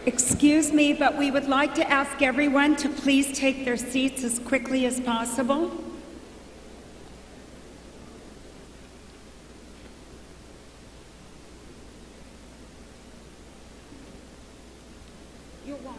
Excuse me, but we would like to ask everyone to please take their seats as quickly as possible. You'll watch.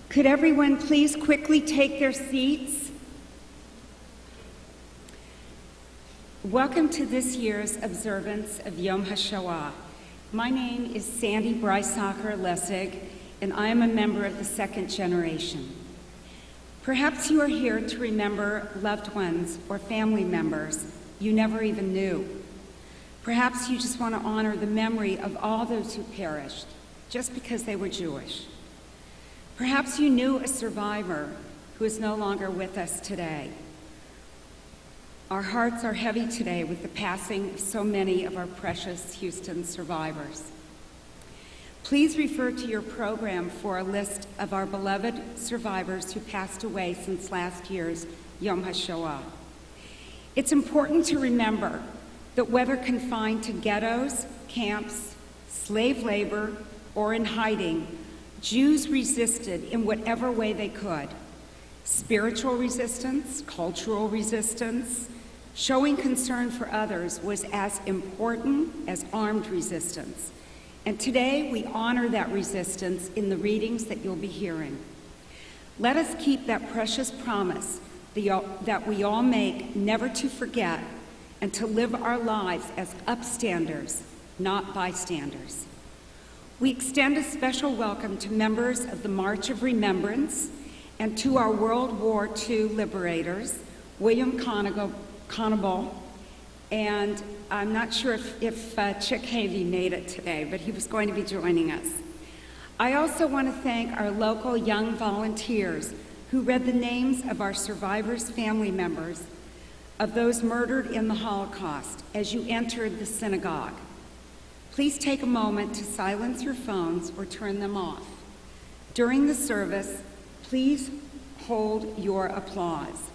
Could everyone please quickly take their seats? Welcome to this year's observance of Yom HaShoah. My name is Sandy Brysacher-Lessig, and I am a member of the second generation. Perhaps you are here to remember loved ones or family members you never even knew. Perhaps you just want to honor the memory of all those who perished just because they were Jewish. Perhaps you knew a survivor who is no longer with us today. Our hearts are heavy today with the passing of so many of our precious Houston survivors. Please refer to your program for a list of our beloved survivors who passed away since last year's Yom HaShoah. It's important to remember that whether confined to ghettos, camps, slave labor, or in hiding, Jews resisted in whatever way they could. Spiritual resistance, cultural resistance, showing concern for others was as important as armed resistance. And today we honor that resistance in the readings that you'll be hearing. Let us keep that precious promise that we all make never to forget and to live our lives as upstanders, not bystanders. We extend a special welcome to members of the March of Remembrance and to our World War II liberators, William Conable, and I'm not sure if Chick Havey made it today, but he was going to be joining us. I also want to thank our local young volunteers who read the names of our survivors' family members of those murdered in the Holocaust as you entered the synagogue. Please take a moment to silence your phones or turn them off. During the service, please hold your applause.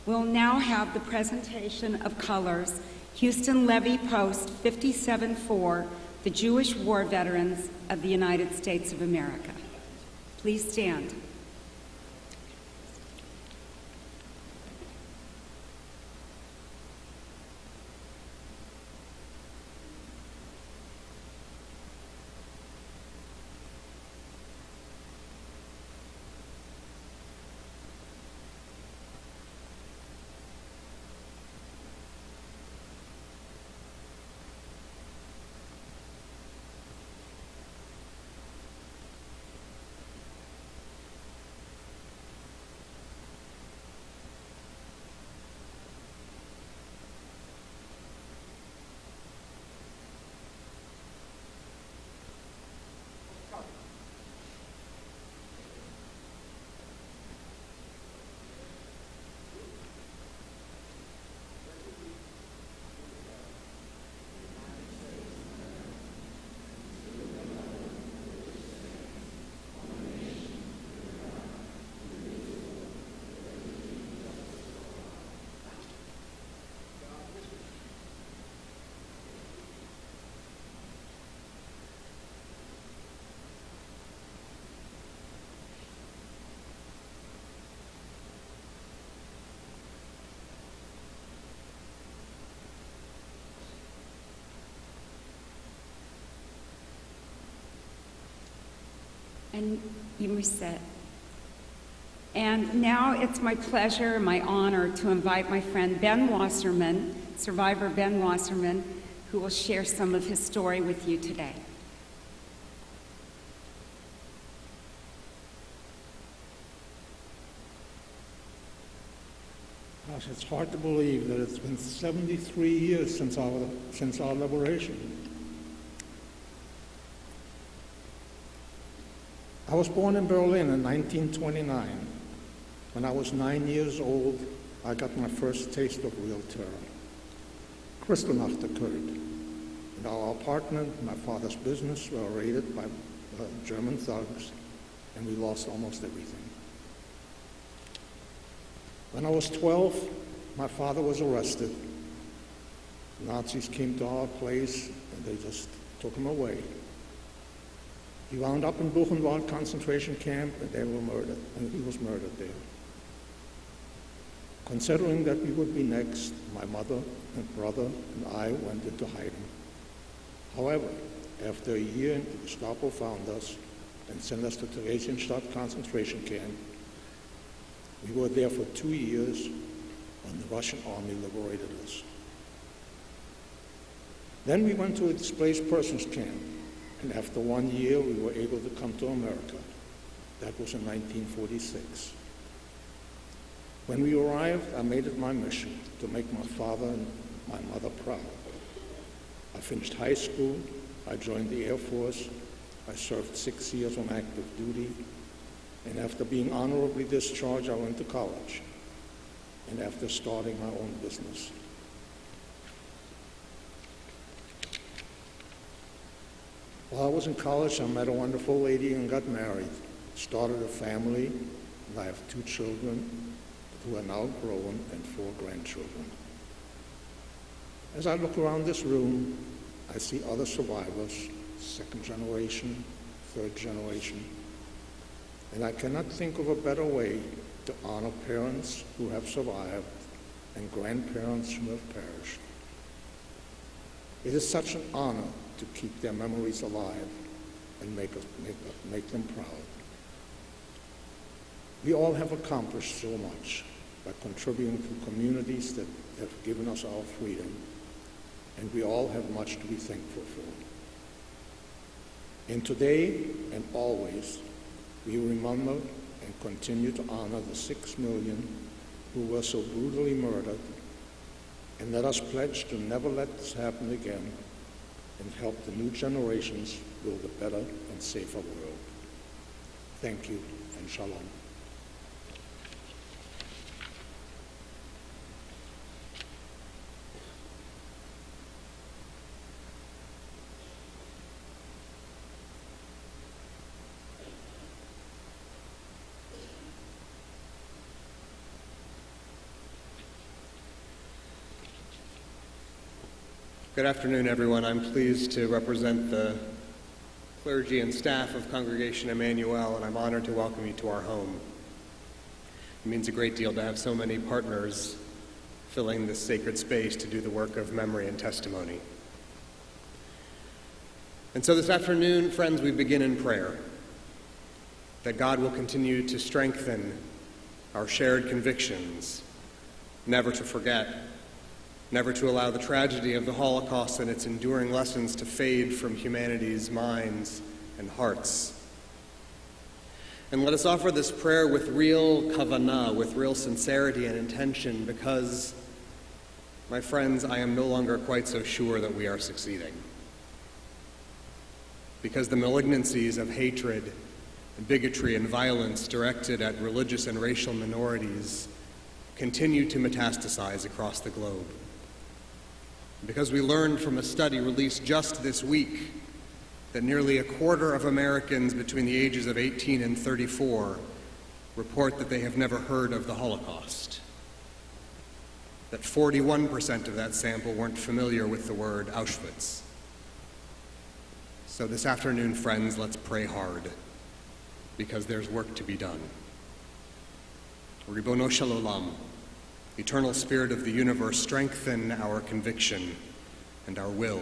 We'll now have the presentation of colors, Houston Levy Post 57-4, the Jewish War Veterans of the United States of America. Please stand. And you may sit. And now it's my pleasure and my honor to invite my friend Ben Wasserman, survivor Ben Wasserman, who will share some of his story with you today. Gosh, it's hard to believe that it's been 73 years since our liberation. I was born in Berlin in 1929. When I was 9 years old, I got my first taste of real terror. Kristallnacht occurred. In our apartment, my father's business were raided by German thugs, and we lost almost everything. When I was 12, my father was arrested. Nazis came to our place, and they just took him away. He wound up in Buchenwald concentration camp, and he was murdered there. Considering that we would be next, my mother and brother and I went into hiding. However, after a year, the Gestapo found us and sent us to Theresienstadt concentration camp. We were there for 2 years when the Russian army liberated us. Then we went to a displaced persons camp, and after 1 year, we were able to come to America. That was in 1946. When we arrived, I made it my mission to make my father and my mother proud. I finished high school, I joined the Air Force, I served 6 years on active duty, and after being honorably discharged, I went to college, and after starting my own business. While I was in college, I met a wonderful lady and got married, started a family, and I have 2 children who are now grown and 4 grandchildren. As I look around this room, I see other survivors, 2nd generation, 3rd generation, and I cannot think of a better way to honor parents who have survived and grandparents who have perished. It is such an honor to keep their memories alive and make them proud. We all have accomplished so much by contributing to communities that have given us our freedom, and we all have much to be thankful for. And today and always, we remember and continue to honor the 6 million who were so brutally murdered, and let us pledge to never let this happen again and help the new generations build a better and safer world. Thank you, and shalom. Good afternoon, everyone. I'm pleased to represent the clergy and staff of Congregation Emanu, and I'm honored to welcome you to our home. It means a great deal to have so many partners filling this sacred space to do the work of memory and testimony. And so this afternoon, friends, we begin in prayer, that God will continue to strengthen our shared convictions, never to forget, never to allow the tragedy of the Holocaust and its enduring lessons to fade from humanity's minds and hearts. And let us offer this prayer with real kavanah, with real sincerity and intention, because, my friends, I am no longer quite so sure that we are succeeding. Because the malignancies of hatred and bigotry and violence directed at religious and racial minorities continue to metastasize across the globe. Because we learned from a study released just this week that nearly a quarter of Americans between the ages of 18 and 34 report that they have never heard of the Holocaust. That 41% of that sample weren't familiar with the word Auschwitz. So this afternoon, friends, let's pray hard, because there's work to be done. Ribono shel olam, Eternal Spirit of the universe, strengthen our conviction and our will,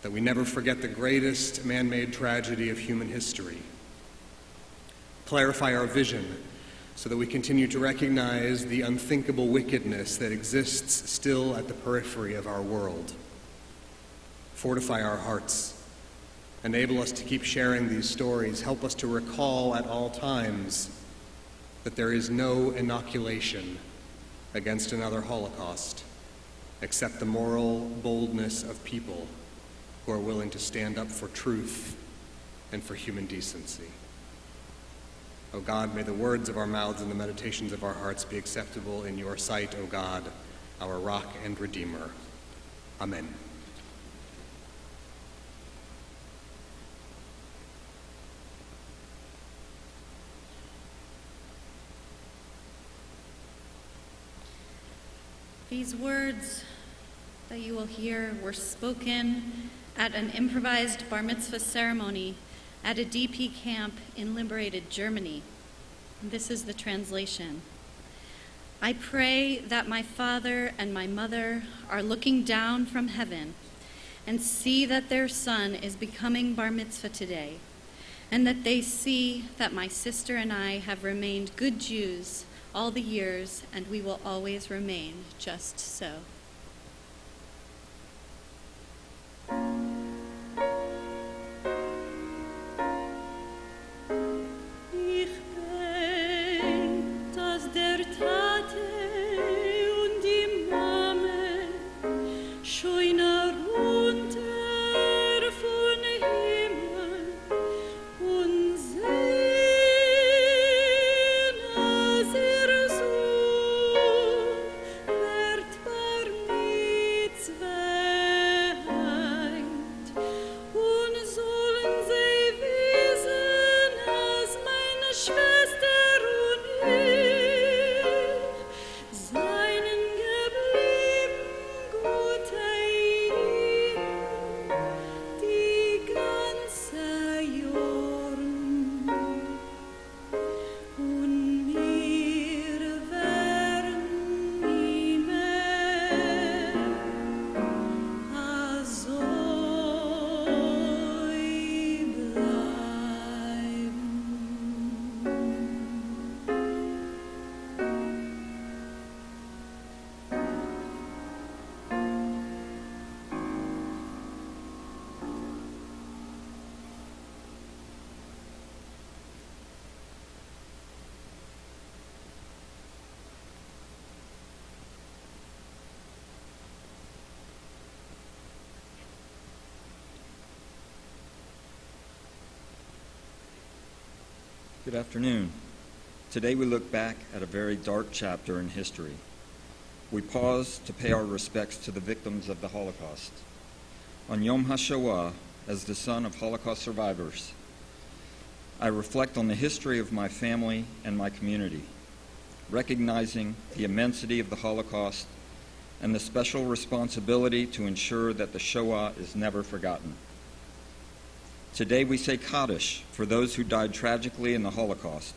that we never forget the greatest man-made tragedy of human history, Clarify our vision so that we continue to recognize the unthinkable wickedness that exists still at the periphery of our world. Fortify our hearts. Enable us to keep sharing these stories. Help us to recall at all times that there is no inoculation against another Holocaust except the moral boldness of people who are willing to stand up for truth and for human decency. O God, may the words of our mouths and the meditations of our hearts be acceptable in your sight, O God, our rock and redeemer. Amen. These words that you will hear were spoken at an improvised bar mitzvah ceremony at a DP camp in liberated Germany. This is the translation. I pray that my father and my mother are looking down from heaven and see that their son is becoming bar mitzvah today, and that they see that my sister and I have remained good Jews all the years, and we will always remain just so. Good afternoon. Today we look back at a very dark chapter in history. We pause to pay our respects to the victims of the Holocaust. On Yom HaShoah, as the son of Holocaust survivors, I reflect on the history of my family and my community, recognizing the immensity of the Holocaust and the special responsibility to ensure that the Shoah is never forgotten. Today we say Kaddish for those who died tragically in the Holocaust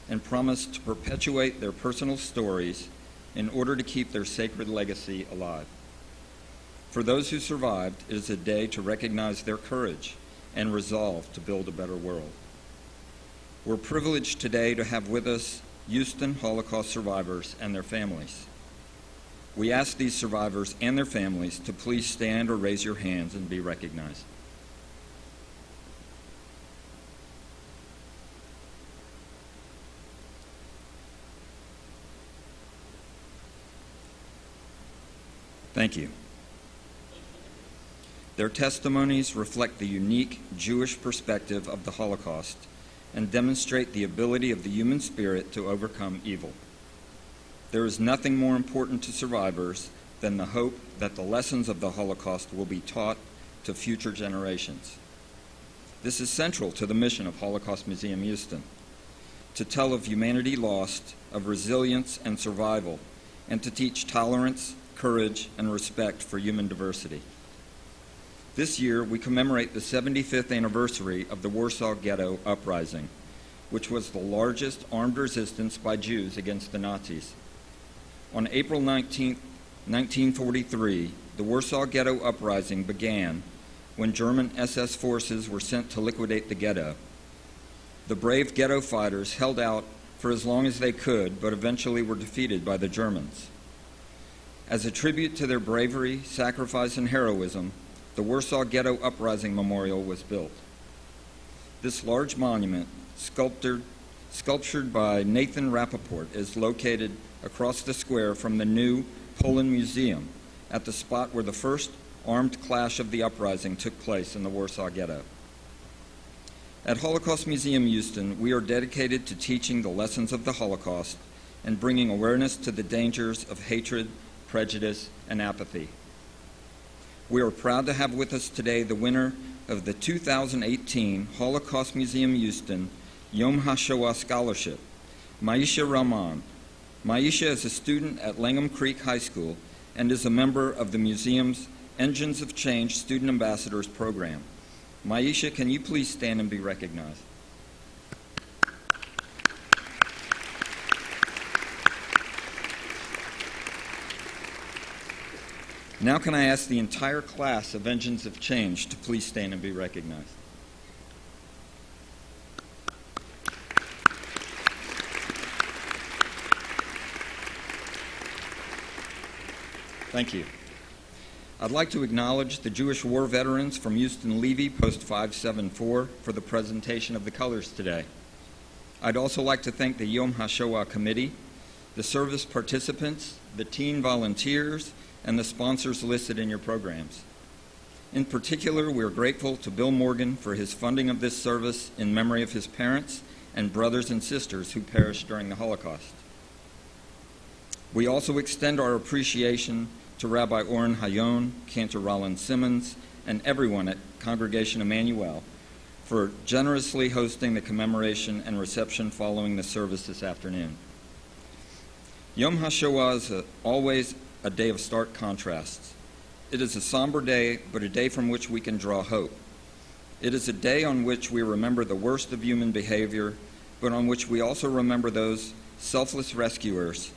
and promise to perpetuate their personal stories in order to keep their sacred legacy alive. For those who survived, it is a day to recognize their courage and resolve to build a better world. We're privileged today to have with us Houston Holocaust survivors and their families. We ask these survivors and their families to please stand or raise your hands and be recognized. Thank you. Their testimonies reflect the unique Jewish perspective of the Holocaust and demonstrate the ability of the human spirit to overcome evil. There is nothing more important to survivors than the hope that the lessons of the Holocaust will be taught to future generations. This is central to the mission of Holocaust Museum Houston, to tell of humanity lost, of resilience and survival, and to teach tolerance, courage, and respect for human diversity. This year, we commemorate the 75th anniversary of the Warsaw Ghetto Uprising, which was the largest armed resistance by Jews against the Nazis. On April 19, 1943, the Warsaw Ghetto Uprising began when German SS forces were sent to liquidate the ghetto. the brave ghetto fighters held out for as long as they could, but eventually were defeated by the Germans. As a tribute to their bravery, sacrifice, and heroism, the Warsaw Ghetto Uprising Memorial was built. This large monument, sculptured by Nathan Rappaport, is located across the square from the new Poland Museum, at the spot where the first armed clash of the uprising took place in the Warsaw Ghetto. At Holocaust Museum Houston, we are dedicated to teaching the lessons of the Holocaust and bringing awareness to the dangers of hatred, prejudice, and apathy. We are proud to have with us today the winner of the 2018 Holocaust Museum Houston Yom HaShoah Scholarship, Maisha Rahman. Maisha is a student at Langham Creek High School and is a member of the museum's Engines of Change Student Ambassadors program. Maisha, can you please stand and be recognized? Now can I ask the entire class of Engines of Change to please stand and be recognized? Thank you. I'd like to acknowledge the Jewish war veterans from Houston Levy, Post 574, for the presentation of the colors today. I'd also like to thank the Yom HaShoah Committee, the service participants, the teen volunteers, and the sponsors listed in your programs. In particular, we are grateful to Bill Morgan for his funding of this service in memory of his parents and brothers and sisters who perished during the Holocaust. We also extend our appreciation to Rabbi Oren Hayon, Cantor Rollin Simmons, and everyone at Congregation Emanu for generously hosting the commemoration and reception following the service this afternoon. Yom HaShoah is always a day of stark contrasts. It is a somber day, but a day from which we can draw hope. It is a day on which we remember the worst of human behavior, but on which we also remember those selfless rescuers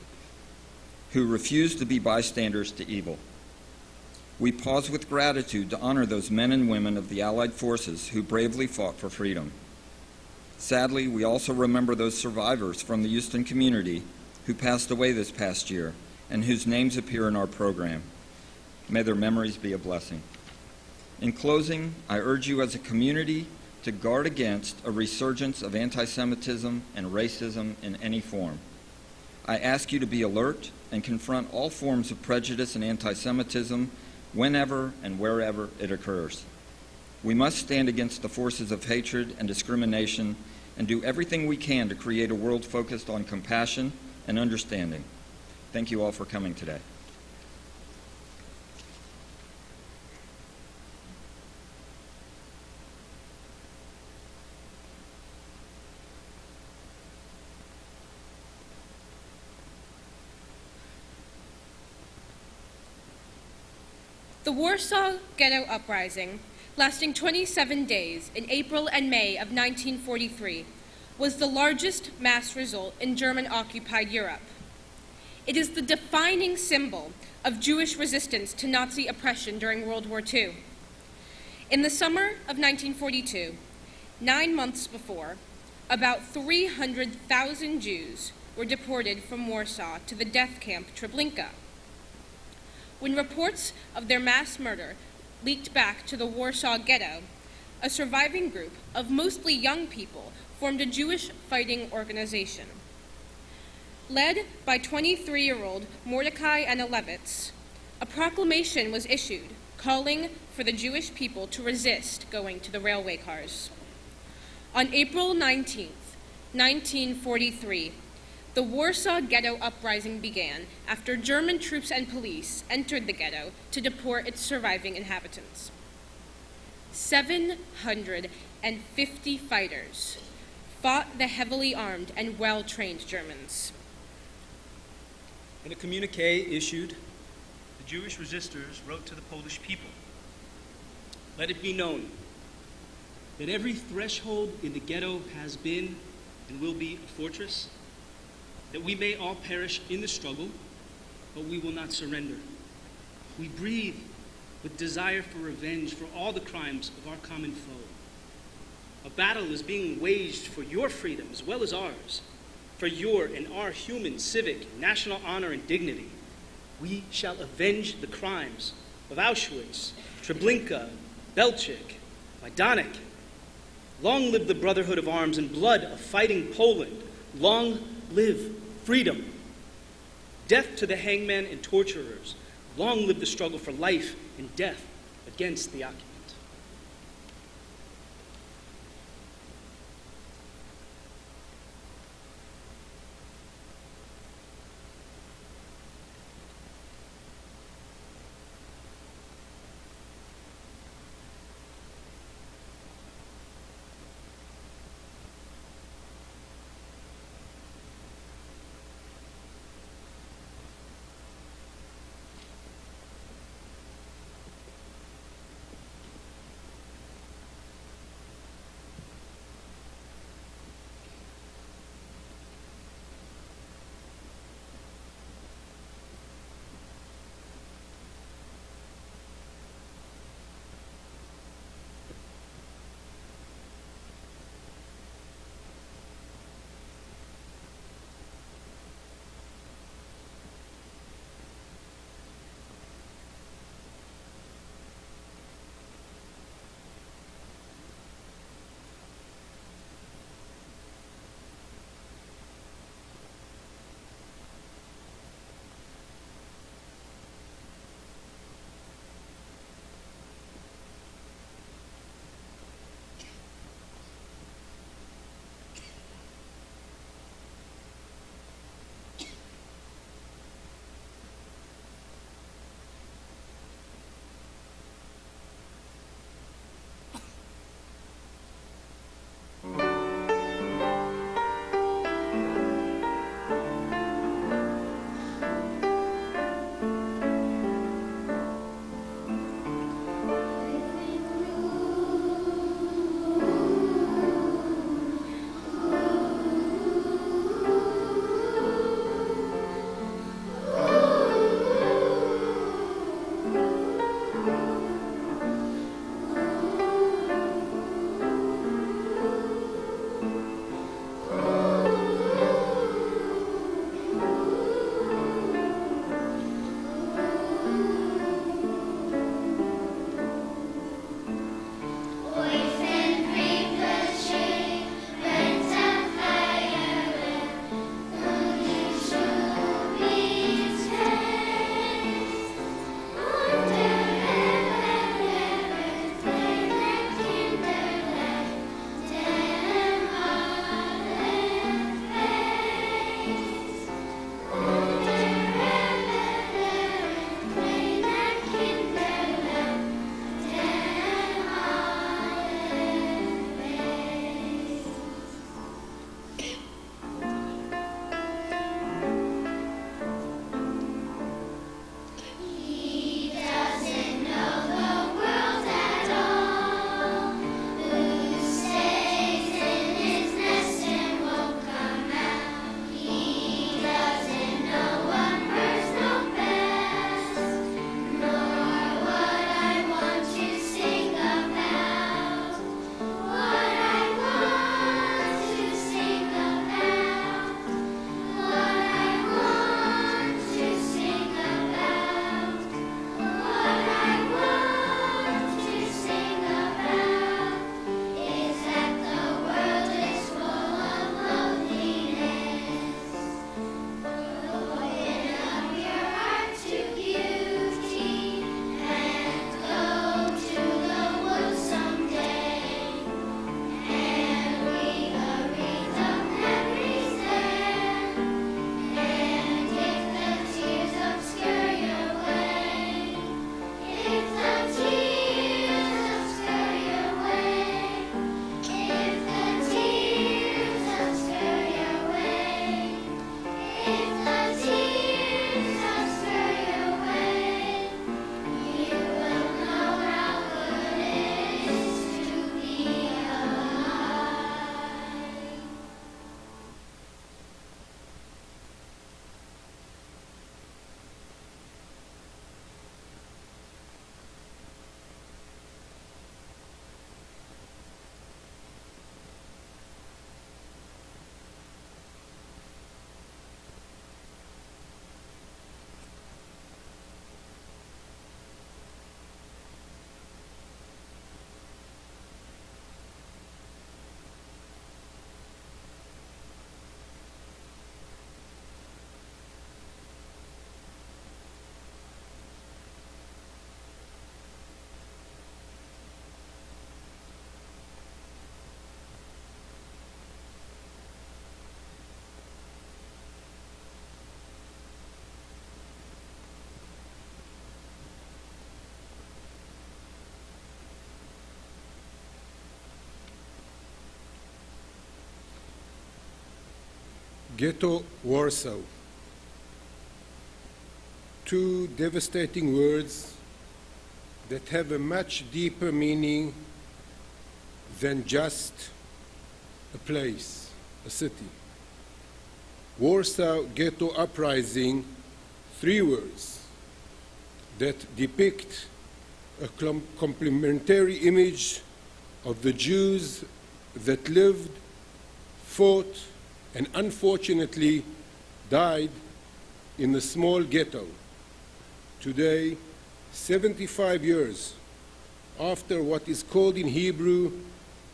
who refuse to be bystanders to evil. We pause with gratitude to honor those men and women of the Allied forces who bravely fought for freedom. Sadly, we also remember those survivors from the Houston community who passed away this past year and whose names appear in our program. May their memories be a blessing. In closing, I urge you as a community to guard against a resurgence of anti-Semitism and racism in any form. I ask you to be alert and confront all forms of prejudice and anti-Semitism whenever and wherever it occurs. We must stand against the forces of hatred and discrimination and do everything we can to create a world focused on compassion and understanding. Thank you all for coming today. The Warsaw Ghetto Uprising, lasting 27 days in April and May of 1943, was the largest mass result in German-occupied Europe. It is the defining symbol of Jewish resistance to Nazi oppression during World War II. In the summer of 1942, 9 months before, about 300,000 Jews were deported from Warsaw to the death camp Treblinka. When reports of their mass murder leaked back to the Warsaw Ghetto, a surviving group of mostly young people formed a Jewish fighting organization. Led by 23-year-old Mordecai Analevitz, a proclamation was issued calling for the Jewish people to resist going to the railway cars. On April 19, 1943, the Warsaw Ghetto Uprising began after German troops and police entered the ghetto to deport its surviving inhabitants. 750 fighters fought the heavily armed and well-trained Germans. In a communique issued, the Jewish resistors wrote to the Polish people, "Let it be known that every threshold in the ghetto has been and will be a fortress, that we may all perish in the struggle, but we will not surrender. We breathe with desire for revenge for all the crimes of our common foe. A battle is being waged for your freedom as well as ours, for your and our human, civic, national honor and dignity. We shall avenge the crimes of Auschwitz, Treblinka, Belchik, Majdanek. Long live the brotherhood of arms and blood of fighting Poland. Long live freedom. Death to the hangman and torturers. Long live the struggle for life and death against the occupant. Ghetto Warsaw. Two devastating words that have a much deeper meaning than just a place, a city. Warsaw Ghetto Uprising, three words that depict a complementary image of the Jews that lived, fought, and unfortunately died in the small ghetto. Today, 75 years after what is called in Hebrew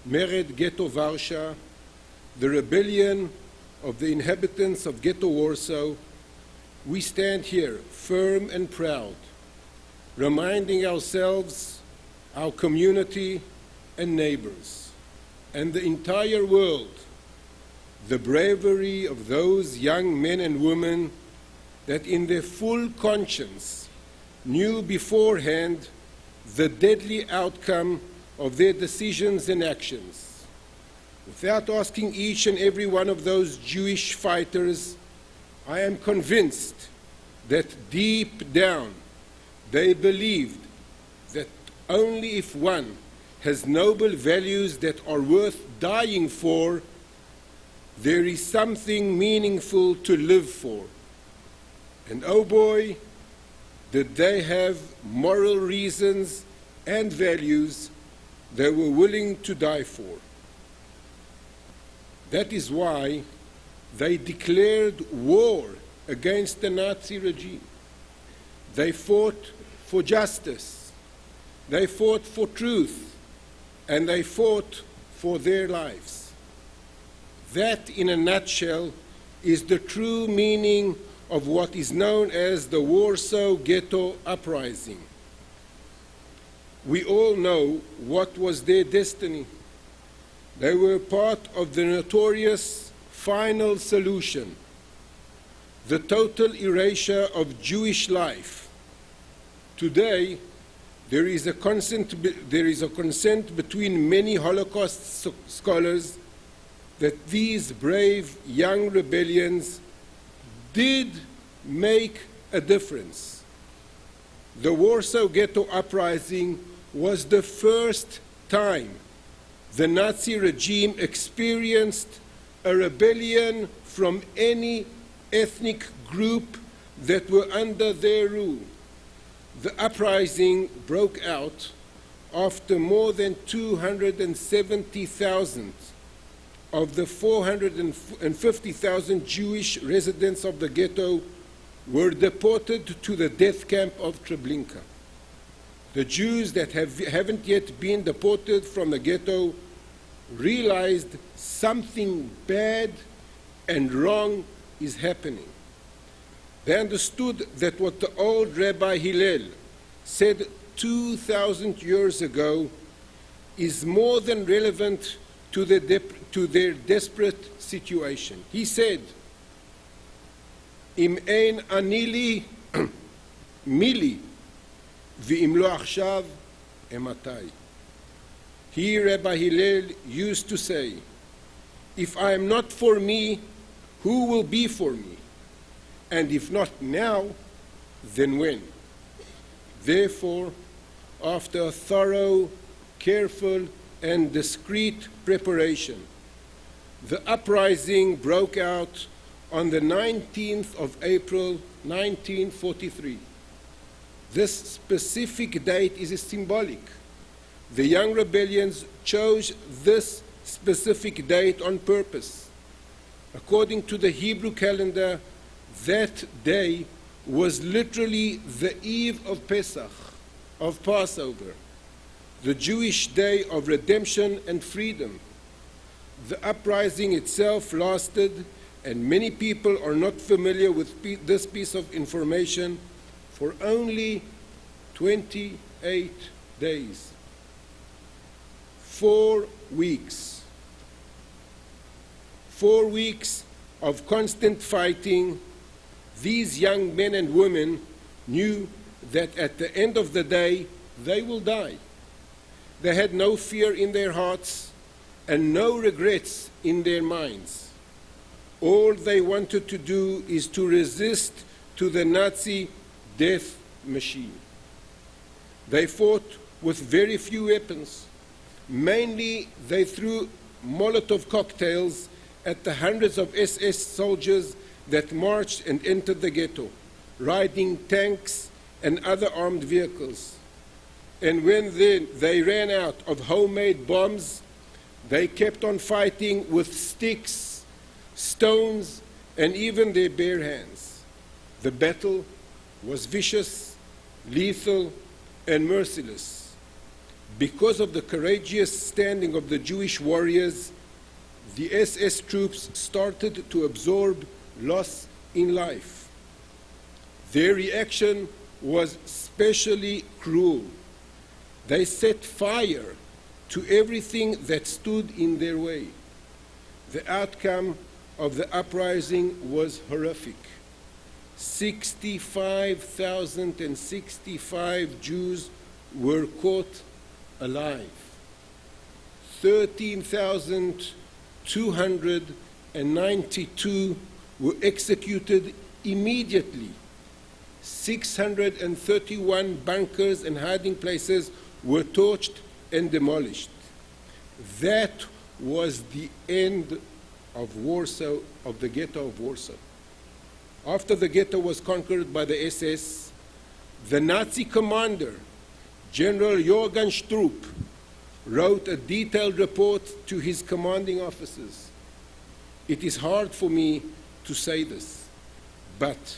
Mered Ghetto Varsha, the rebellion of the inhabitants of Ghetto Warsaw, we stand here firm and proud, reminding ourselves, our community and neighbors, and the entire world, the bravery of those young men and women that in their full conscience knew beforehand the deadly outcome of their decisions and actions. Without asking each and every one of those Jewish fighters, I am convinced that deep down they believed that only if one has noble values that are worth dying for, there is something meaningful to live for. And oh boy, did they have moral reasons and values they were willing to die for. That is why they declared war against the Nazi regime. They fought for justice, they fought for truth, and they fought for their lives. That, in a nutshell, is the true meaning of what is known as the Warsaw Ghetto Uprising. We all know what was their destiny. They were part of the notorious final solution, the total erasure of Jewish life. Today, there is a consent between many Holocaust scholars that these brave young rebellions did make a difference. The Warsaw Ghetto Uprising was the first time the Nazi regime experienced a rebellion from any ethnic group that were under their rule. The uprising broke out after more than 270,000 of the 450,000 Jewish residents of the ghetto were deported to the death camp of Treblinka. The Jews that haven't yet been deported from the ghetto realized something bad and wrong is happening. They understood that what the old Rabbi Hillel said 2,000 years ago is more than relevant to their desperate situation. He said, Im ein anili mili, ve'im lo achshav ematai. He, Rabbi Hillel, used to say, if I am not for me, who will be for me? And if not now, then when? Therefore, after a thorough, careful, and discreet preparation, the uprising broke out on the 19th of April, 1943. This specific date is symbolic. The young rebellions chose this specific date on purpose. According to the Hebrew calendar, that day was literally the eve of Pesach, of Passover, the Jewish day of redemption and freedom. The uprising itself lasted, and many people are not familiar with this piece of information, for only 28 days. 4 weeks. 4 weeks of constant fighting. These young men and women knew that at the end of the day, they will die. They had no fear in their hearts and no regrets in their minds. All they wanted to do is to resist to the Nazi death machine. They fought with very few weapons. Mainly, they threw Molotov cocktails at the hundreds of SS soldiers that marched and entered the ghetto, riding tanks and other armed vehicles. And when they ran out of homemade bombs, they kept on fighting with sticks, stones, and even their bare hands. The battle was vicious, lethal, and merciless. Because of the courageous standing of the Jewish warriors, the SS troops started to absorb loss in life. Their reaction was especially cruel. They set fire to everything that stood in their way. The outcome of the uprising was horrific. 65,065 Jews were caught alive. 13,292 were executed immediately. 631 bunkers and hiding places were torched and demolished. That was the end of Warsaw, of the ghetto of Warsaw. After the ghetto was conquered by the SS, the Nazi commander, General Jürgen Stroop, wrote a detailed report to his commanding officers. It is hard for me to say this, but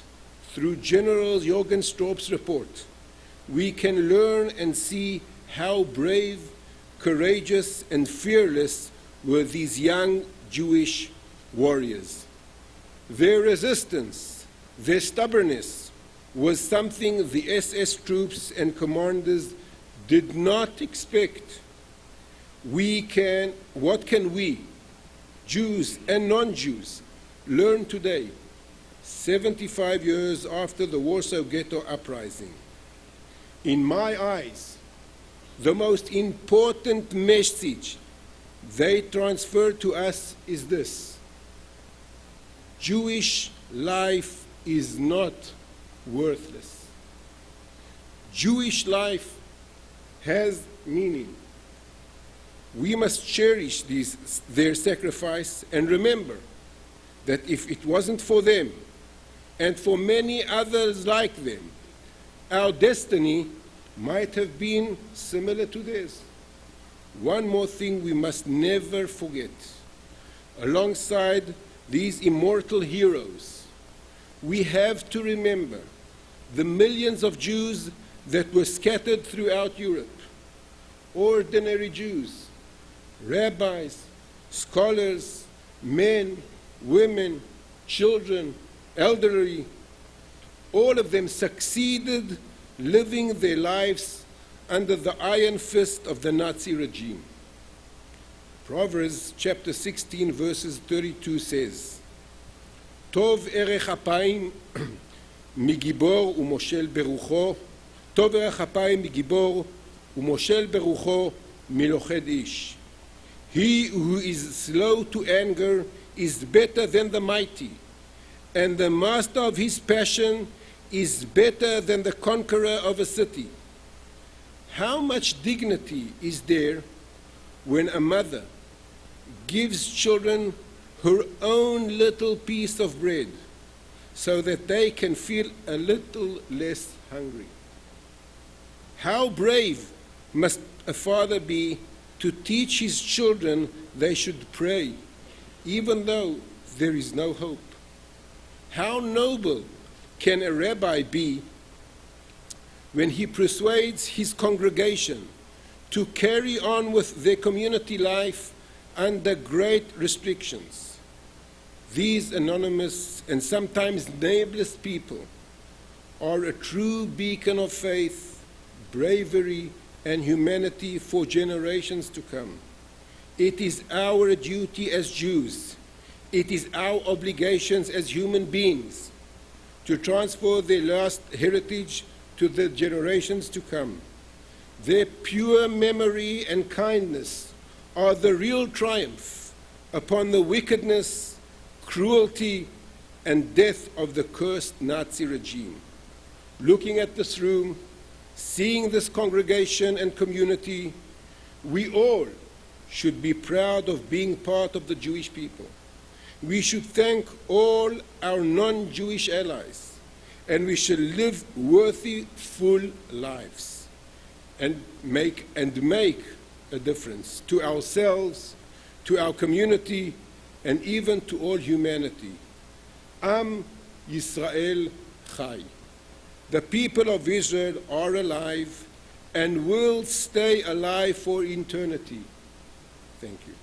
through General Jürgen Stroop's report, we can learn and see how brave, courageous, and fearless were these young Jewish warriors. Their resistance, their stubbornness, was something the SS troops and commanders did not expect. What can we, Jews and non-Jews, learn today, 75 years after the Warsaw Ghetto uprising? In my eyes, the most important message they transfer to us is this: Jewish life is not worthless. Jewish life has meaning. We must cherish their sacrifice and remember that if it wasn't for them and for many others like them, our destiny might have been similar to theirs. One more thing we must never forget. Alongside these immortal heroes, we have to remember the millions of Jews that were scattered throughout Europe. Ordinary Jews, rabbis, scholars, men, women, children, elderly, all of them succeeded living their lives under the iron fist of the Nazi regime. Proverbs chapter 16 verses 32 says, Tov erech apayim migibor umoshel berucho, Tov erech apayim migibor umoshel berucho miloched ish. He who is slow to anger is better than the mighty, and the master of his passion is better than the conqueror of a city. How much dignity is there when a mother gives children her own little piece of bread so that they can feel a little less hungry? How brave must a father be to teach his children they should pray, even though there is no hope? How noble can a rabbi be when he persuades his congregation to carry on with their community life under great restrictions? These anonymous and sometimes nameless people are a true beacon of faith, bravery, and humanity for generations to come. It is our duty as Jews, it is our obligations as human beings to transfer their lost heritage to the generations to come. Their pure memory and kindness are the real triumph upon the wickedness, cruelty, and death of the cursed Nazi regime. Looking at this room, seeing this congregation and community, we all should be proud of being part of the Jewish people. We should thank all our non-Jewish allies, and we should live worthy, full lives and make a difference to ourselves, to our community, and even to all humanity. Am Yisrael Chai. The people of Israel are alive and will stay alive for eternity. Thank you.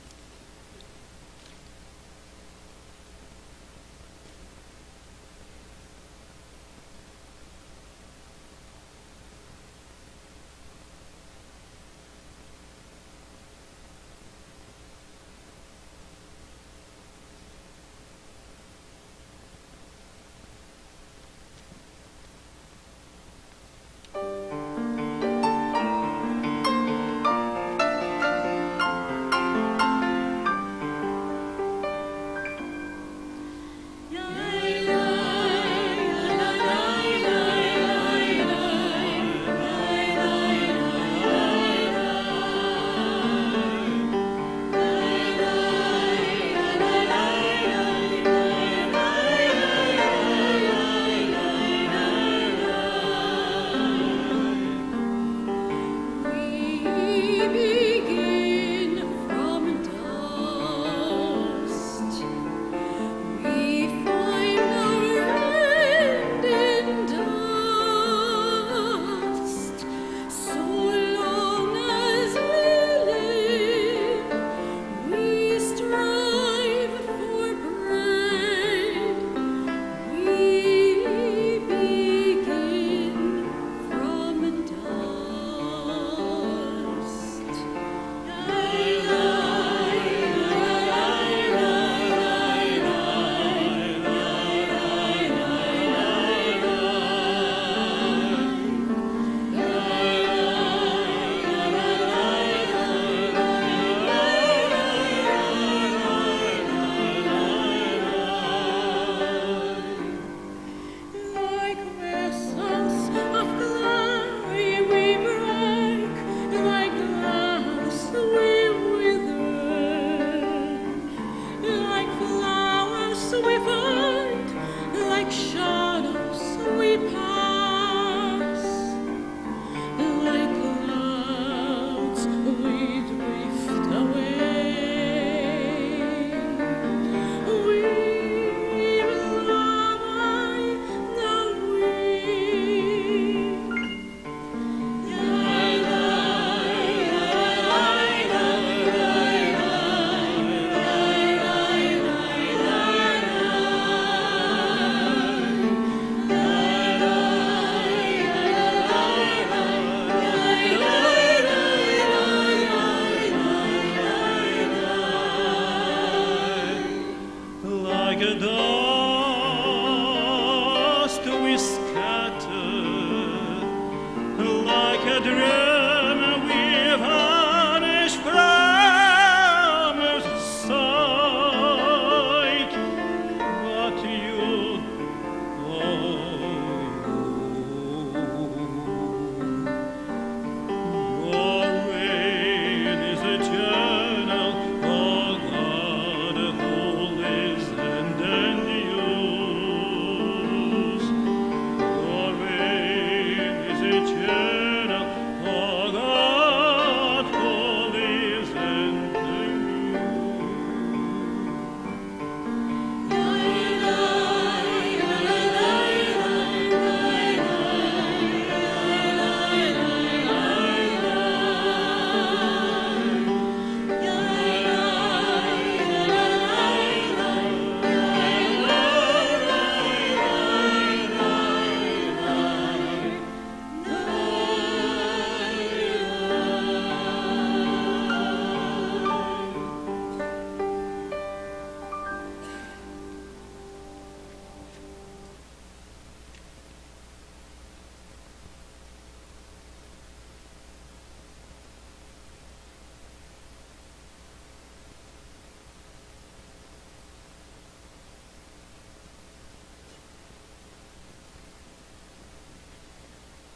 Eternal.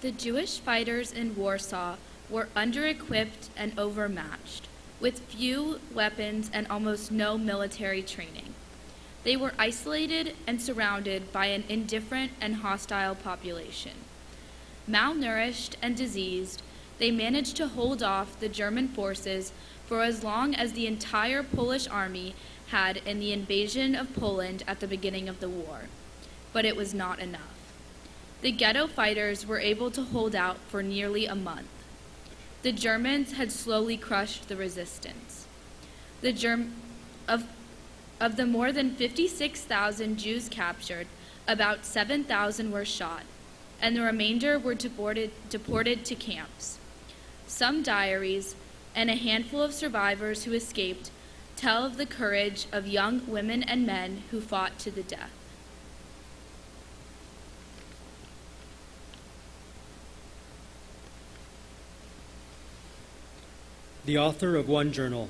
The Jewish fighters in Warsaw were under-equipped and overmatched, with few weapons and almost no military training. They were isolated and surrounded by an indifferent and hostile population. Malnourished and diseased, they managed to hold off the German forces for as long as the entire Polish army had in the invasion of Poland at the beginning of the war. But it was not enough. The ghetto fighters were able to hold out for nearly a month. The Germans had slowly crushed the resistance. Of the more than 56,000 Jews captured, about 7,000 were shot, and the remainder were deported to camps. Some diaries and a handful of survivors who escaped tell of the courage of young women and men who fought to the death. The author of one journal,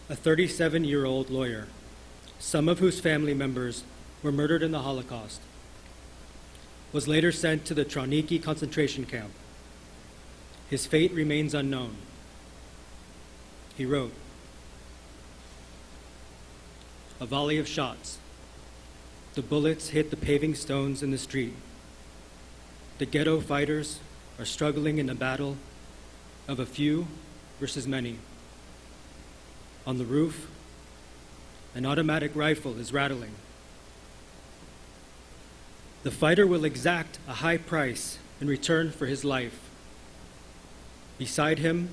a 37-year-old lawyer, some of whose family members were murdered in the Holocaust, was later sent to the Trauniki concentration camp. His fate remains unknown. He wrote, "A volley of shots. The bullets hit the paving stones in the street. The ghetto fighters are struggling in a battle of a few versus many. On the roof, an automatic rifle is rattling. The fighter will exact a high price in return for his life. Beside him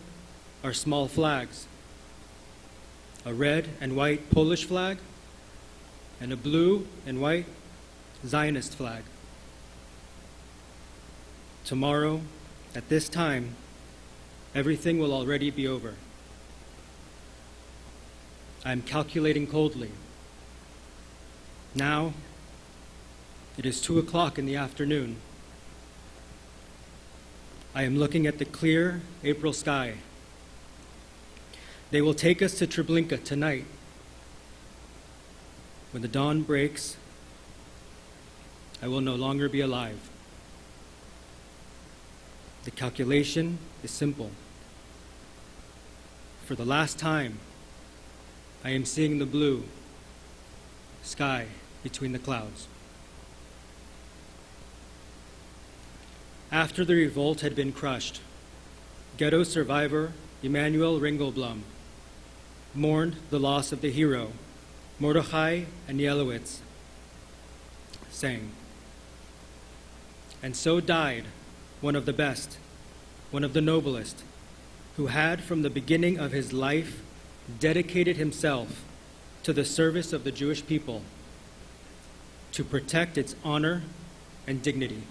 are small flags, a red and white Polish flag and a blue and white Zionist flag. Tomorrow, at this time, everything will already be over. I am calculating coldly. Now, it is 2 o'clock in the afternoon. I am looking at the clear April sky. They will take us to Treblinka tonight. When the dawn breaks, I will no longer be alive. The calculation is simple. For the last time, I am seeing the blue sky between the clouds." After the revolt had been crushed, ghetto survivor Emanuel Ringelblum mourned the loss of the hero Mordechai Anielewicz, saying, "And so died one of the best, one of the noblest, who had from the beginning of his life dedicated himself to the service of the Jewish people, to protect its honor and dignity."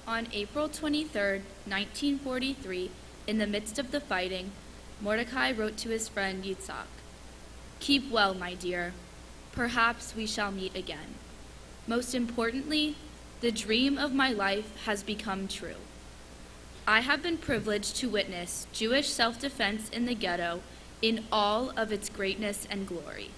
On April 23, 1943, in the midst of the fighting, Mordecai wrote to his friend Yitzhak, "Keep well, my dear. Perhaps we shall meet again. Most importantly, the dream of my life has become true. I have been privileged to witness Jewish self-defense in the ghetto in all of its greatness and glory."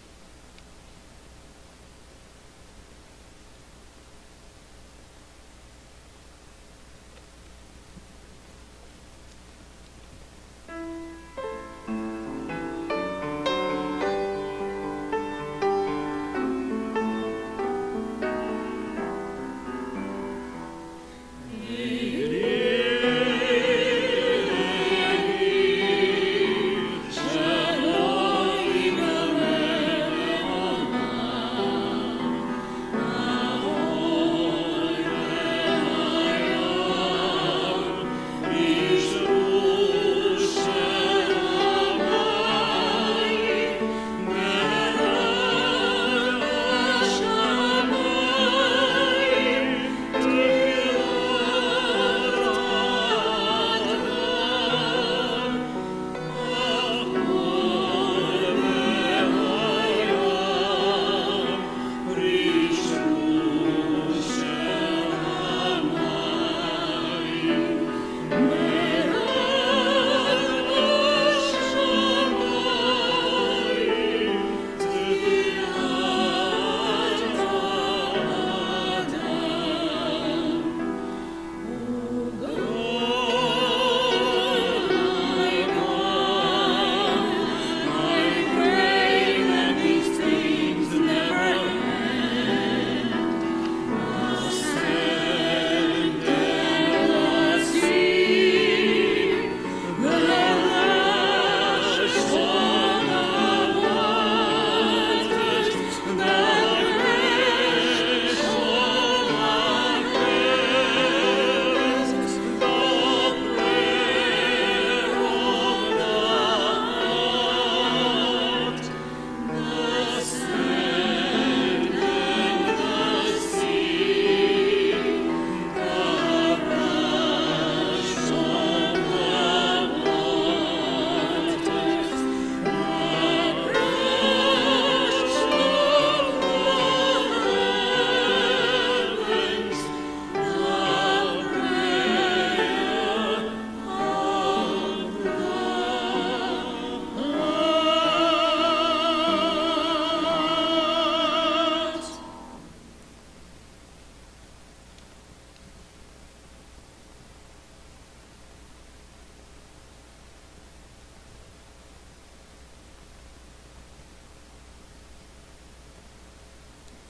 Shalom,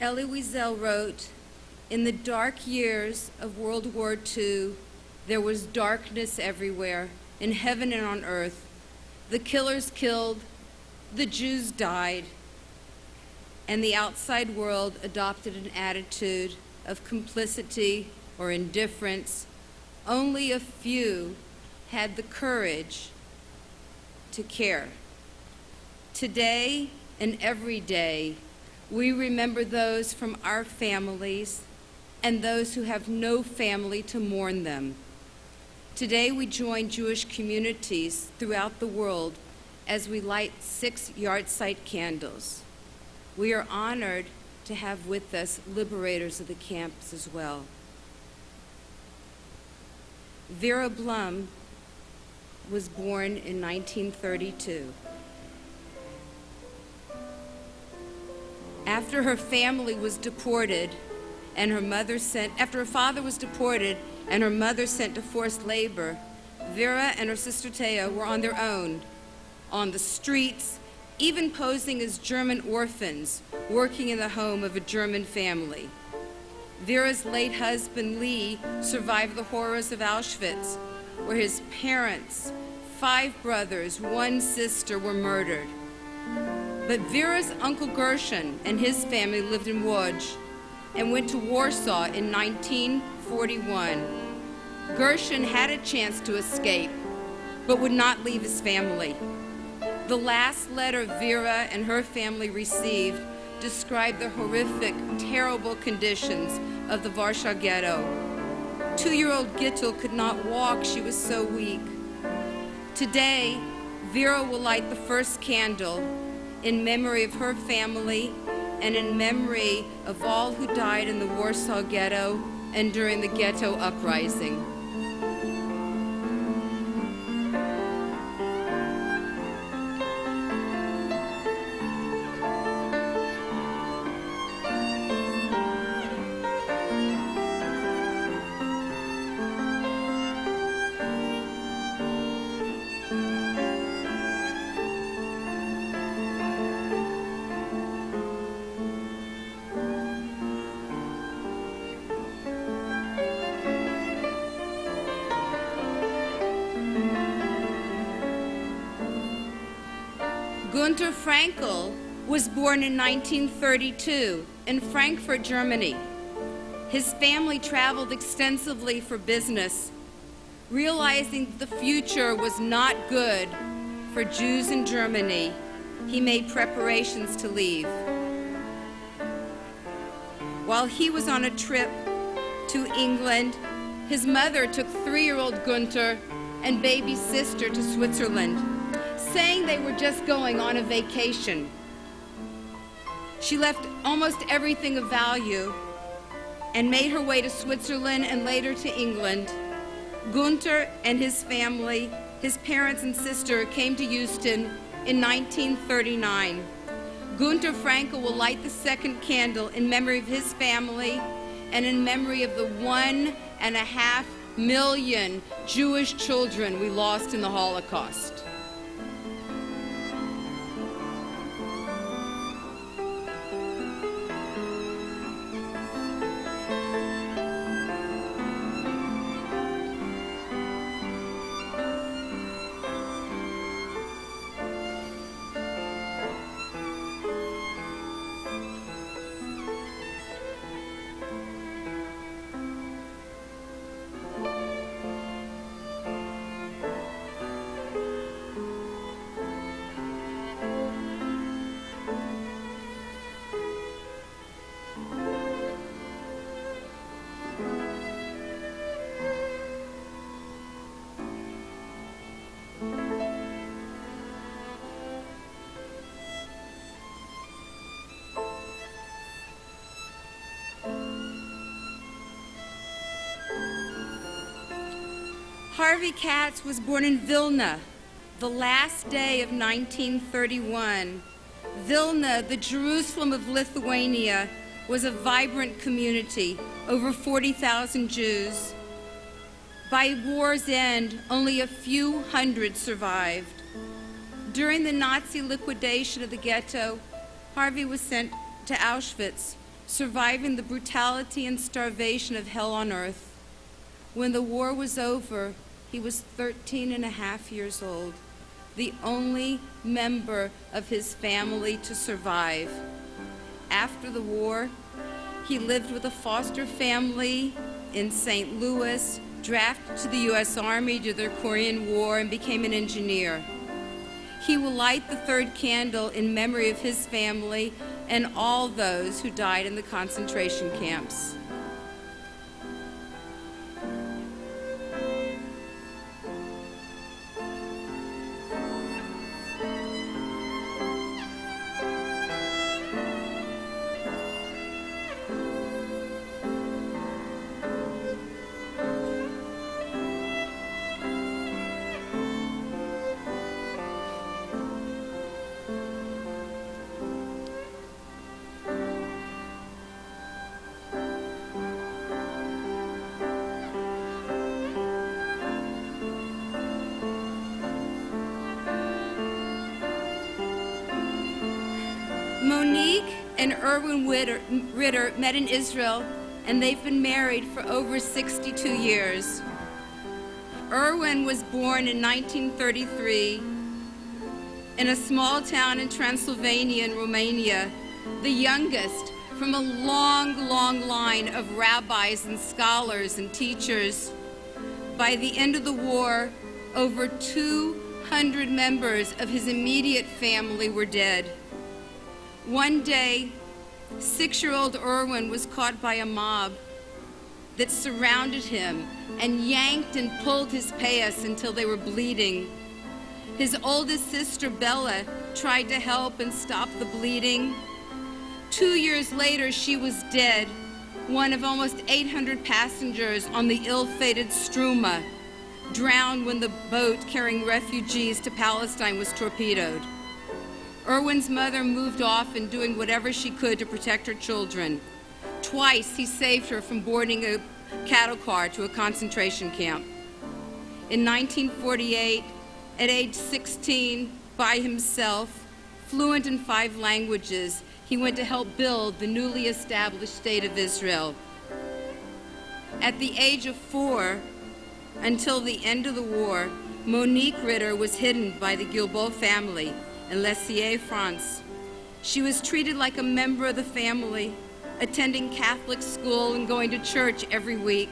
Elie Wiesel wrote, "In the dark years of World War II, there was darkness everywhere, in heaven and on earth. The killers killed, the Jews died, and the outside world adopted an attitude of complicity or indifference. Only a few had the courage to care. Today and every day, we remember those from our families and those who have no family to mourn them. Today, we join Jewish communities throughout the world as we light 6 yahrzeit candles. We are honored to have with us liberators of the camps as well. Vera Blum was born in 1932. After her family was deported and after her father was deported and her mother sent to forced labor, Vera and her sister Thea were on their own, on the streets, even posing as German orphans, working in the home of a German family. Vera's late husband, Lee, survived the horrors of Auschwitz, where his parents, 5 brothers, 1 sister were murdered. But Vera's uncle Gershon and his family lived in Łódź and went to Warsaw in 1941. Gershon had a chance to escape, but would not leave his family. The last letter Vera and her family received described the horrific, terrible conditions of the Warsaw ghetto. 2-year-old Gittel could not walk, she was so weak. Today, Vera will light the first candle in memory of her family and in memory of all who died in the Warsaw ghetto and during the ghetto uprising. Günter Frankl was born in 1932 in Frankfurt, Germany. His family traveled extensively for business. Realizing the future was not good for Jews in Germany, he made preparations to leave. While he was on a trip to England, his mother took 3-year-old Günter and baby sister to Switzerland, saying they were just going on a vacation. She left almost everything of value and made her way to Switzerland and later to England. Günter and his family, his parents and sister, came to Houston in 1939. Günter Frankl will light the second candle in memory of his family and in memory of the 1.5 million Jewish children we lost in the Holocaust. Harvey Katz was born in Vilna, the last day of 1931. Vilna, the Jerusalem of Lithuania, was a vibrant community, over 40,000 Jews. By war's end, only a few hundred survived. During the Nazi liquidation of the ghetto, Harvey was sent to Auschwitz, surviving the brutality and starvation of hell on earth. When the war was over, he was 13 and a half years old, the only member of his family to survive. After the war, he lived with a foster family in St. Louis, drafted to the U.S. Army during the Korean War, and became an engineer. He will light the third candle in memory of his family and all those who died in the concentration camps. Monique and Erwin Ritter met in Israel, and they've been married for over 62 years. Erwin was born in 1933 in a small town in Transylvania in Romania, the youngest from a long, long line of rabbis and scholars and teachers. By the end of the war, over 200 members of his immediate family were dead. One day, 6-year-old Erwin was caught by a mob that surrounded him and yanked and pulled his payas until they were bleeding. His oldest sister, Bella, tried to help and stop the bleeding. 2 years later, she was dead, one of almost 800 passengers on the ill-fated Struma, drowned when the boat carrying refugees to Palestine was torpedoed. Erwin's mother moved off and doing whatever she could to protect her children. Twice, he saved her from boarding a cattle car to a concentration camp. In 1948, at age 16, by himself, fluent in 5 languages, he went to help build the newly established State of Israel. At the age of 4, until the end of the war, Monique Ritter was hidden by the Guilbeault family in Lessieux, France. She was treated like a member of the family, attending Catholic school and going to church every week.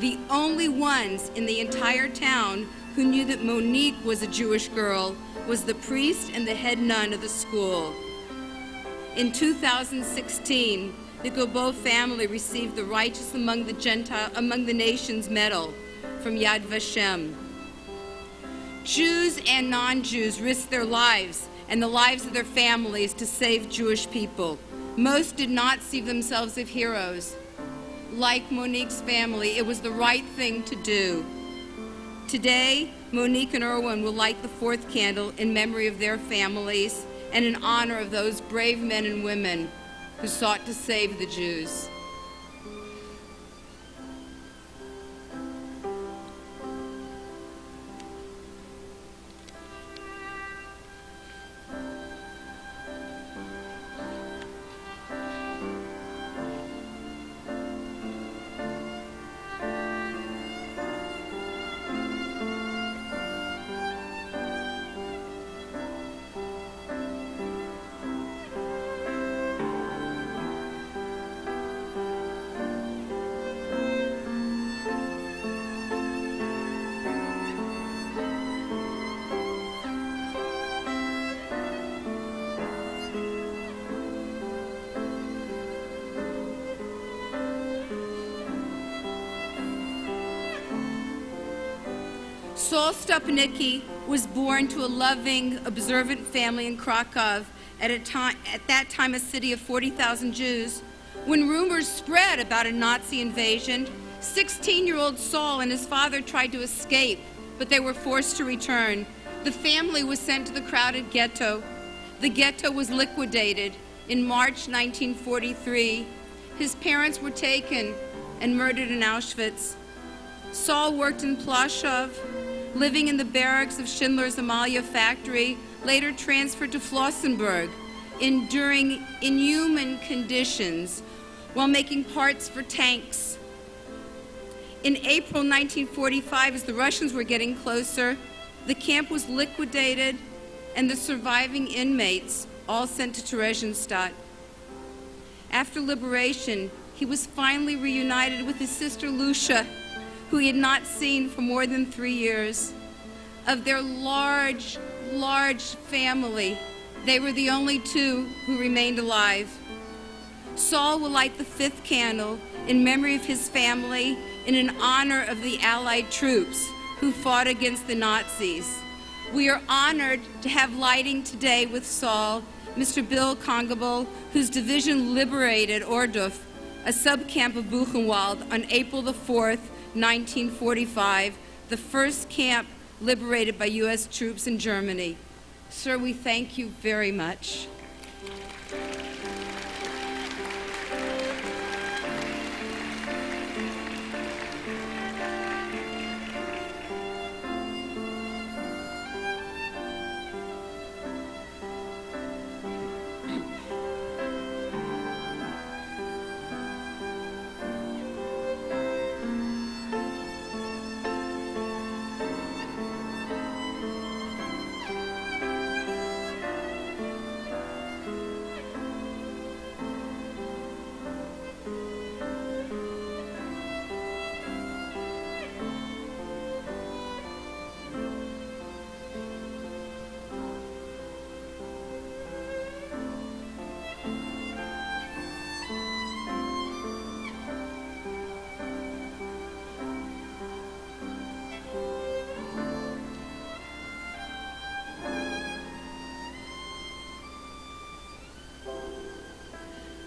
The only ones in the entire town who knew that Monique was a Jewish girl was the priest and the head nun of the school. In 2016, the Guilbeault family received the Righteous Among the Nations Medal from Yad Vashem. Jews and non-Jews risked their lives and the lives of their families to save Jewish people. Most did not see themselves as heroes. Like Monique's family, it was the right thing to do. Today, Monique and Erwin will light the 4th candle in memory of their families and in honor of those brave men and women who sought to save the Jews. Saul Stupnicki was born to a loving, observant family in Krakow, at that time a city of 40,000 Jews. When rumors spread about a Nazi invasion, 16-year-old Saul and his father tried to escape, but they were forced to return. The family was sent to the crowded ghetto. The ghetto was liquidated in March 1943. His parents were taken and murdered in Auschwitz. Saul worked in Plaszow, living in the barracks of Schindler's Amalia factory, later transferred to Flossenburg, enduring inhuman conditions while making parts for tanks. In April 1945, as the Russians were getting closer, the camp was liquidated and the surviving inmates all sent to Theresienstadt. After liberation, he was finally reunited with his sister Lucia, who he had not seen for more than 3 years. Of their large, large family, they were the only two who remained alive. Saul will light the 5th candle in memory of his family and in honor of the Allied troops who fought against the Nazis. We are honored to have lighting today with Saul, Mr. Bill Kongabel, whose division liberated Ohrdruf, a subcamp of Buchenwald, on April the 4th, 1945, the first camp liberated by U.S. troops in Germany. Sir, we thank you very much.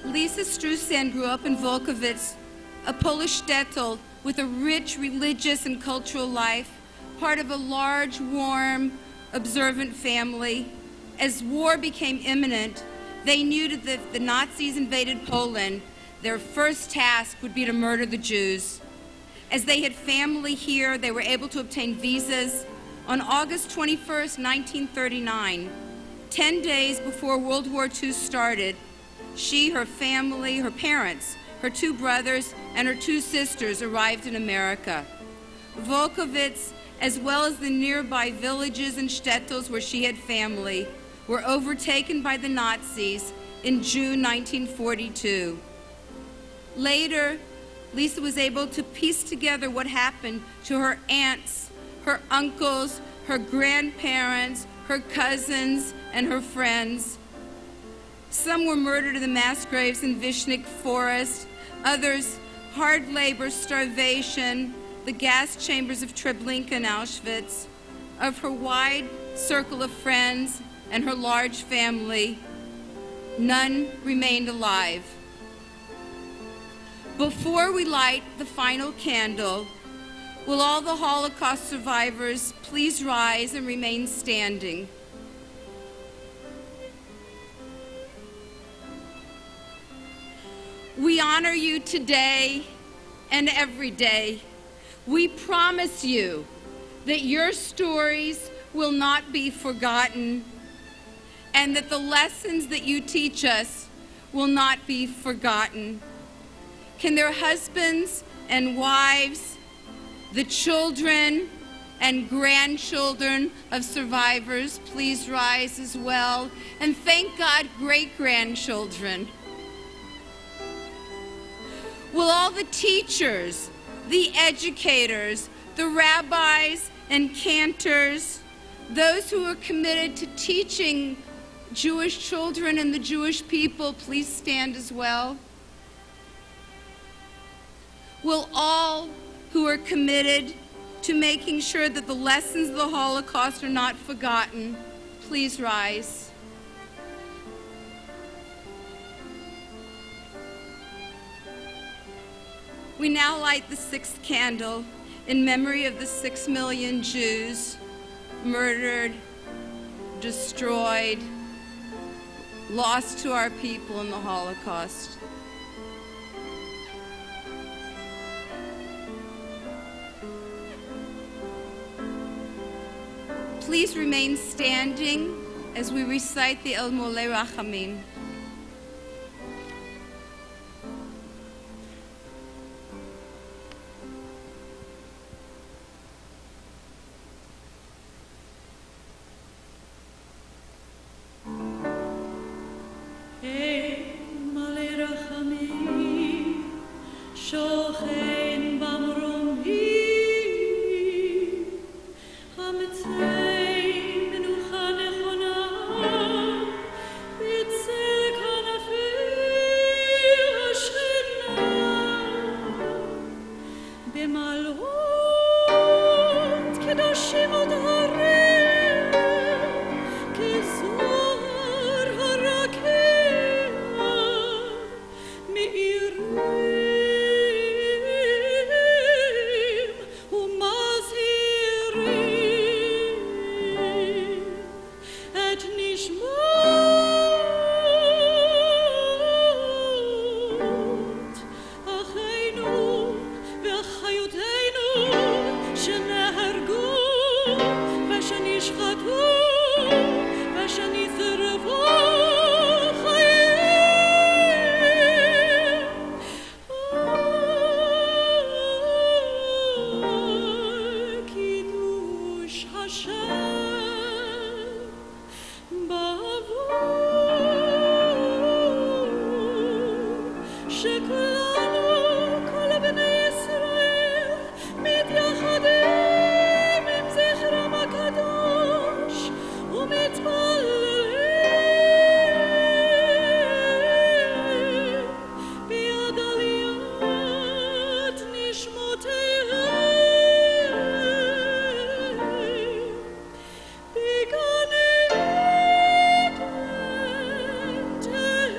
Lisa Strusan grew up in Volkowice, a Polish shtetl with a rich religious and cultural life, part of a large, warm, observant family. As war became imminent, they knew that if the Nazis invaded Poland, their first task would be to murder the Jews. As they had family here, they were able to obtain visas. On August 21st, 1939, 10 days before World War II started, she, her family, her parents, her 2 brothers, and her 2 sisters arrived in America. Volkowice, as well as the nearby villages and shtetls where she had family, were overtaken by the Nazis in June 1942. Later, Lisa was able to piece together what happened to her aunts, her uncles, her grandparents, her cousins, and her friends. Some were murdered in the mass graves in Vishnik Forest, others hard labor, starvation, the gas chambers of Treblinka and Auschwitz. Of her wide circle of friends and her large family, none remained alive. Before we light the final candle, will all the Holocaust survivors please rise and remain standing? We honor you today and every day. We promise you that your stories will not be forgotten and that the lessons that you teach us will not be forgotten. Can their husbands and wives, the children and grandchildren of survivors please rise as well? And thank God, great-grandchildren. Will all the teachers, the educators, the rabbis and cantors, those who are committed to teaching Jewish children and the Jewish people, please stand as well? Will all who are committed to making sure that the lessons of the Holocaust are not forgotten, please rise? We now light the 6th candle in memory of the 6 million Jews murdered, destroyed, lost to our people in the Holocaust. Please remain standing as we recite the El Molei Rachamim. שכולנו, כל בני ישראל, מתייחדים עם זכרם הקדוש ומתפללים ביד עליית נשמותיהם בגן עדן תהא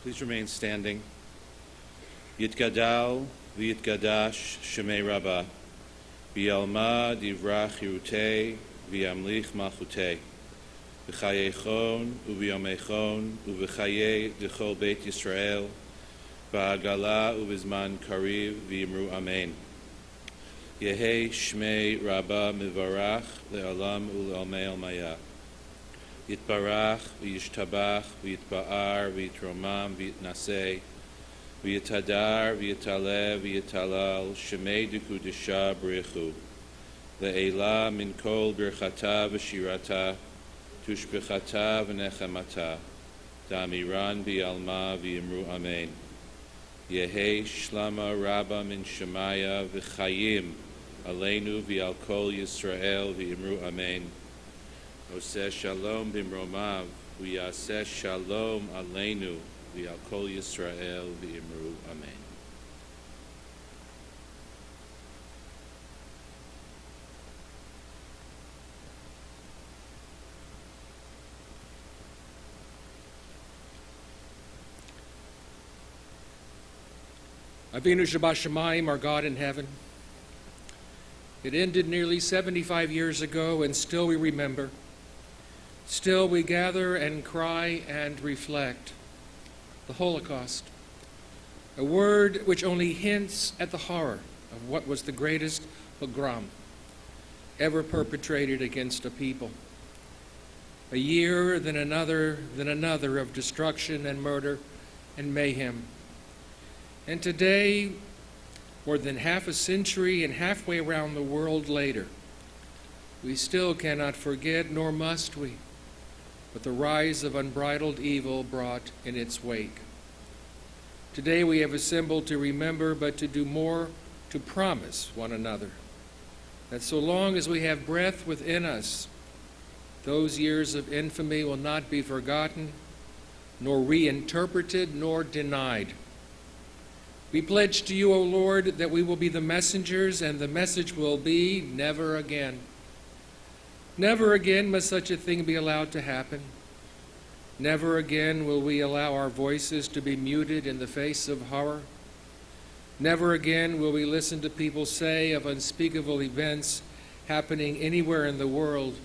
Please remain standing. Yitgadal v'yitgadash shemei Rabbah, v'yalma divrach hirutei v'yamlich malchutei, v'chayechon u'v'yomechon u'v'chayei d'chol Beit Yisrael, v'agala u'v'zman kariv v'yimru amen. Yehei shmei Rabbah mivarach le'olam u'le'olmei almaya. Yitbarach, v'yishtabach, v'yitba'ar, v'yitromam, v'yitnaseh, v'yitadar, v'yitaleh, v'yitalal, shemei d'kudisha b'richu, le'ela min kol birchata v'shirata, tushbechata v'nechamata, da'amiran b'yalma v'yimru amen. Yehei shlama rabba min shemaya v'chayim, aleinu v'yal kol Yisrael v'yimru amen. Oseh shalom bimromav, v'yaseh shalom aleinu, v'yal kol Yisrael v'yimru amen. Avinu Shabashamayim, our God in heaven. It ended nearly 75 years ago, and still we remember. Still we gather and cry and reflect. The Holocaust, a word which only hints at the horror of what was the greatest pogrom ever perpetrated against a people. A year than another of destruction and murder and mayhem. And today, more than half a century and halfway around the world later, we still cannot forget, nor must we, what the rise of unbridled evil brought in its wake. Today we have assembled to remember, but to do more, to promise one another that so long as we have breath within us, those years of infamy will not be forgotten, nor reinterpreted, nor denied. We pledge to you, O Lord, that we will be the messengers, and the message will be never again. Never again must such a thing be allowed to happen. Never again will we allow our voices to be muted in the face of horror. Never again will we listen to people say of unspeakable events happening anywhere in the world,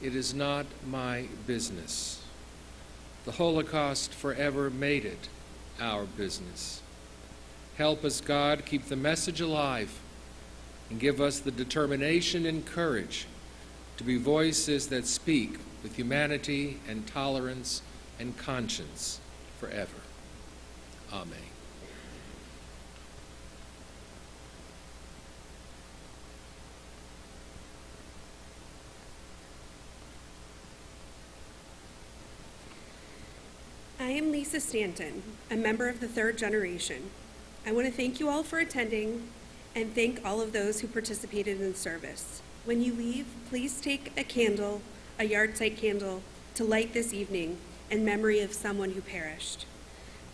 "It is not my business." The Holocaust forever made it our business. Help us, God, keep the message alive and give us the determination and courage to be voices that speak with humanity and tolerance and conscience forever. Amen. I am Lisa Stanton, a member of the third generation. I want to thank you all for attending and thank all of those who participated in the service. When you leave, please take a candle, a yard-site candle, to light this evening in memory of someone who perished.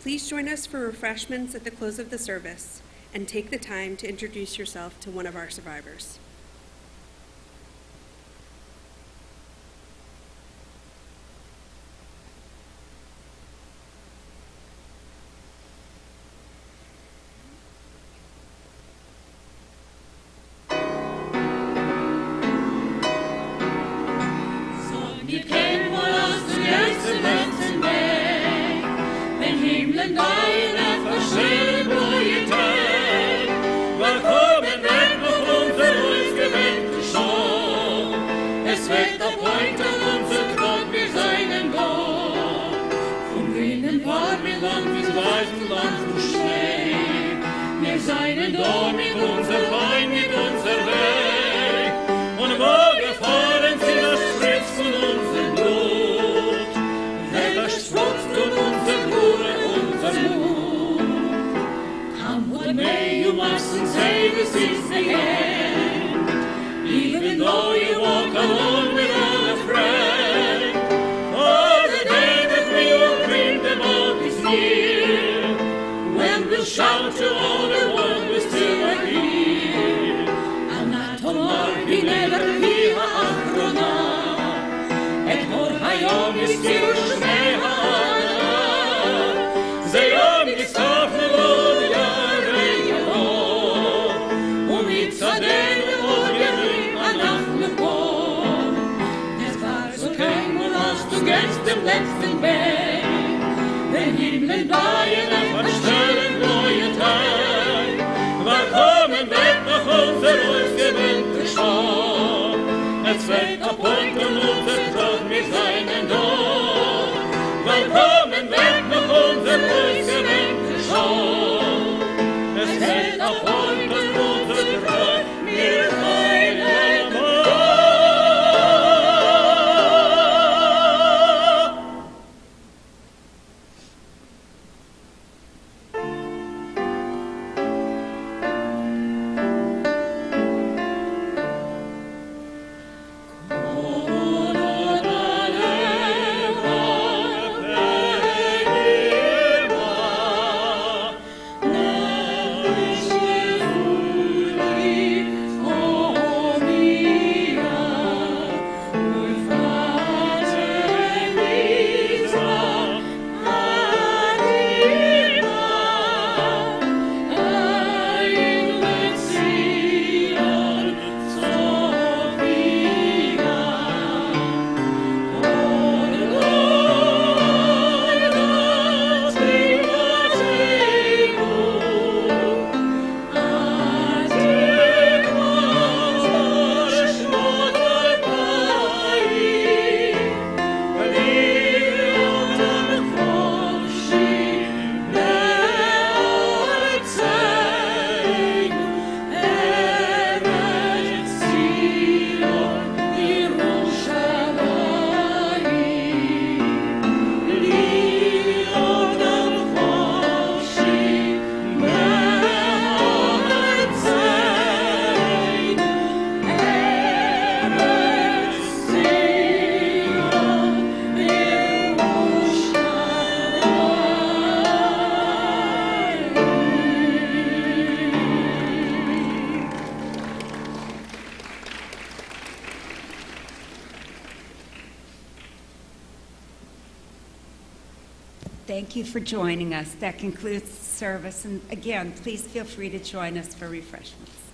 Please join us for refreshments at the close of the service and take the time to introduce yourself to one of our survivors. Thank you for joining us. That concludes the service. And again, please feel free to join us for refreshments.